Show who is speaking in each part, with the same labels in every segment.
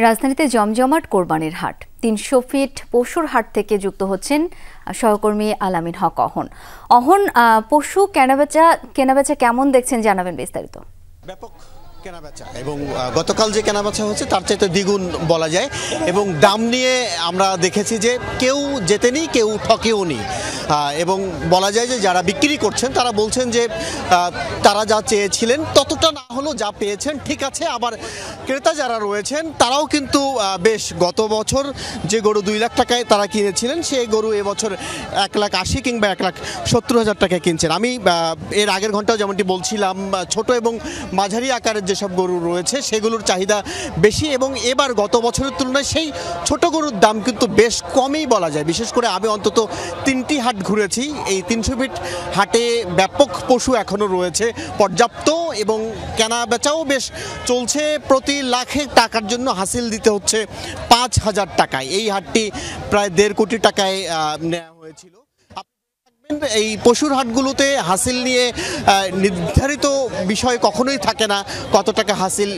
Speaker 1: রাজধানীতে জমজমাট কোরবানির হাট ৩০০ ফিট পশুর হাট থেকে যুক্ত হচ্ছেন সহকর্মী আলামিন হক অহন। পশু কেনাবেচা কেমন দেখছেন জানাবেন বিস্তারিত।
Speaker 2: ব্যাপক কেনাবেচা এবং গতকাল যে কেনাবেচা হচ্ছে তার চাইতে দ্বিগুণ বলা যায় এবং দাম নিয়ে আমরা দেখেছি যে কেউ জেতেনি কেউ ঠকেও নি এবং বলা যায় যে যারা বিক্রি করছেন তারা বলছেন যে তারা যা চেয়েছিলেন ততটা না হলেও যা পেয়েছেন ঠিক আছে। আবার ক্রেতা যারা রয়েছেন তারাও কিন্তু বেশ গত বছর যে গরু 2 লাখ টাকায় তারা কিনেছিলেন সেই গরু এবছর 1,80,000 কিংবা 1,70,000 টাকায় কিনছেন। আমি এর আগের ঘন্টাও যেমনটি বলছিলাম ছোট এবং মাঝারি আকারের যেসব গরু রয়েছে সেগুলোর চাহিদা বেশি এবং এবার গত বছরের তুলনায় সেই ছোট গরুর দাম কিন্তু বেশ কমই বলা যায়। বিশেষ করে আমি অন্তত 3টি হাট ঘুরেছি, এই 300 ফিট হাটে ব্যাপক পশু এখনও রয়েছে পর্যাপ্ত এবং কেনা বেচাও বেশ চলছে। প্রতি লাখে টাকার জন্য হাসিল দিতে হচ্ছে 5,000 টাকায়। এই হাটটি প্রায় 1.5 কোটি টাকায় নেওয়া হয়েছিল। এই পশুর হাটগুলোতে হাসিল নিয়ে নির্ধারিত বিষয় কখনোই থাকে না, কত টাকা হাসিল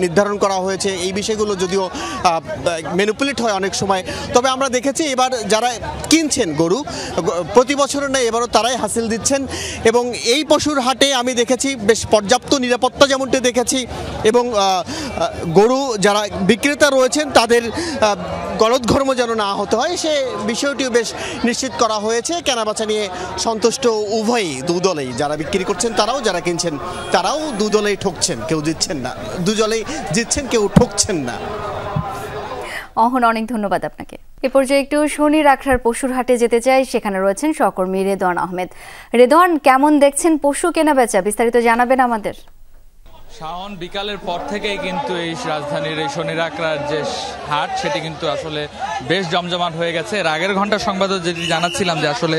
Speaker 2: নির্ধারণ করা হয়েছে এই বিষয়গুলো যদিও ম্যানিপুলেট হয় অনেক সময়। তবে আমরা দেখেছি এবার যারা কিনছেন গরু প্রতি বছরের নয় এবারও তারাই হাসিল দিচ্ছেন এবং এই পশুর হাটে আমি দেখেছি বেশ পর্যাপ্ত নিরাপত্তা যেমনটি দেখেছি এবং গরু যারা বিক্রেতা রয়েছেন তাদের গলদঘর্ম যেন না হতে হয় সে বিষয়টিও বেশ নিশ্চিত করা হয়েছে। কেনাবেচা নিয়ে সন্তুষ্ট উভয়ই, দুদলেই, যারা বিক্রি করছেন তারাও যারা কিনছেন তারাও দুদলেই ঠকছেন, কেউ জিতছেন না। দুদলেই জিতছেন, কেউ ঠকছেন না।
Speaker 1: অহন, অনেক ধন্যবাদ আপনাকে। এ পর্যায়ে একটু শনির আখড়ার পশুর হাটে যেতে চাই, সেখানে রয়েছেন সহকর্মী রেদওয়ান আহমেদ। রেদওয়ান, কেমন দেখছেন পশু কেনাবেচা, বিস্তারিত জানাবেন আমাদের।
Speaker 3: শাওন, বিকালের পর থেকেই কিন্তু এই রাজধানীর এই শনির আখড়ার যে হাট সেটি কিন্তু আসলে বেশ জমজমাট হয়ে গেছে। এর আগের ঘন্টা সংবাদে যেটি জানাচ্ছিলাম যে আসলে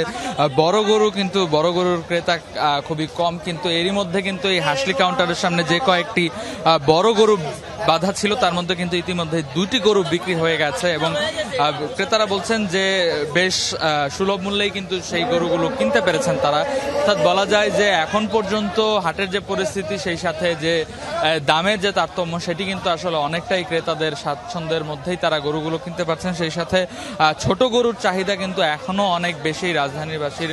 Speaker 3: বড় গরুর ক্রেতা খুবই কম, কিন্তু এরই মধ্যে কিন্তু এই হাসলি কাউন্টারের সামনে যে কয়েকটি বড় গরু বাধা ছিল তার মধ্যে কিন্তু ইতিমধ্যে 2টি গরু বিক্রি হয়ে গেছে এবং ক্রেতারা বলছেন যে বেশ সুলভ মূল্যেই কিন্তু সেই গরুগুলো কিনতে পেরেছেন তারা। অর্থাৎ বলা যায় যে এখন পর্যন্ত হাটের যে পরিস্থিতি সেই সাথে যে দামের যে তারতম্য সেটি কিন্তু আসলে অনেকটাই ক্রেতাদের স্বাচ্ছন্দ্যের মধ্যেই তারা গরুগুলো কিনতে পারছেন। সেই সাথে ছোট গরুর চাহিদা কিন্তু এখনো অনেক বেশি। রাজধানীবাসীর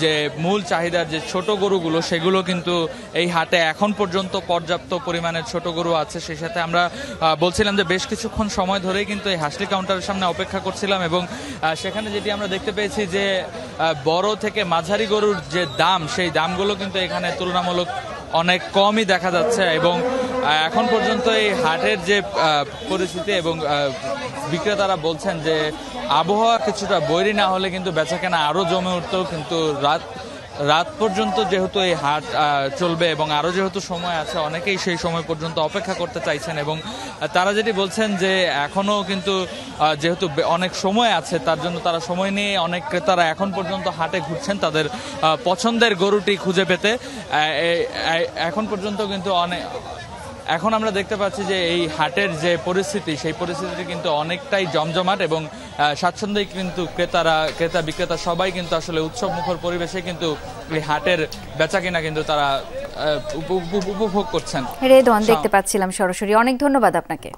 Speaker 3: যে মূল চাহিদার যে ছোট গরুগুলো সেগুলো কিন্তু এই হাটে এখন পর্যন্ত পর্যাপ্ত পরিমাণের ছোট গরু আছে। সেই সাথে আমরা বলছিলাম যে বেশ কিছুক্ষণ সময় ধরেই কিন্তু এই হাসলি কাউন্টারের সামনে অপেক্ষা করছিলাম এবং সেখানে যেটি আমরা দেখতে পেয়েছি যে বড় থেকে মাঝারি গরুর যে দাম সেই দামগুলো কিন্তু এখানে তুলনামূলক অনেক কমই দেখা যাচ্ছে এবং এখন পর্যন্ত এই হাটের যে পরিস্থিতি এবং বিক্রেতারা বলছেন যে আবহাওয়া কিছুটা বৈরী না হলে কিন্তু বেচাকেনা আরও জমে উঠতেও কিন্তু রাত পর্যন্ত যেহেতু এই হাট চলবে এবং আরও যেহেতু সময় আছে অনেকেই সেই সময় পর্যন্ত অপেক্ষা করতে চাইছেন এবং তারা যেটি বলছেন যে এখনও কিন্তু যেহেতু অনেক সময় আছে তার জন্য তারা সময় নিয়ে অনেক ক্রেতারা এখন পর্যন্ত হাটে ঘুরছেন তাদের পছন্দের গরুটি খুঁজে পেতে। এখন পর্যন্ত কিন্তু এখন আমরা দেখতে পাচ্ছি যে এই হাটের যে পরিস্থিতি সেই পরিস্থিতিতে কিন্তু অনেকটাই জমজমাট এবং স্বাচ্ছন্দ্যেই কিন্তু ক্রেতা বিক্রেতা সবাই কিন্তু আসলে উৎসব মুখর পরিবেশে কিন্তু এই হাটের বেচা কিনা কিন্তু তারা উপভোগ করছেন।
Speaker 1: রেদওয়ান, দেখতে পাচ্ছিলাম সরাসরি। অনেক ধন্যবাদ আপনাকে।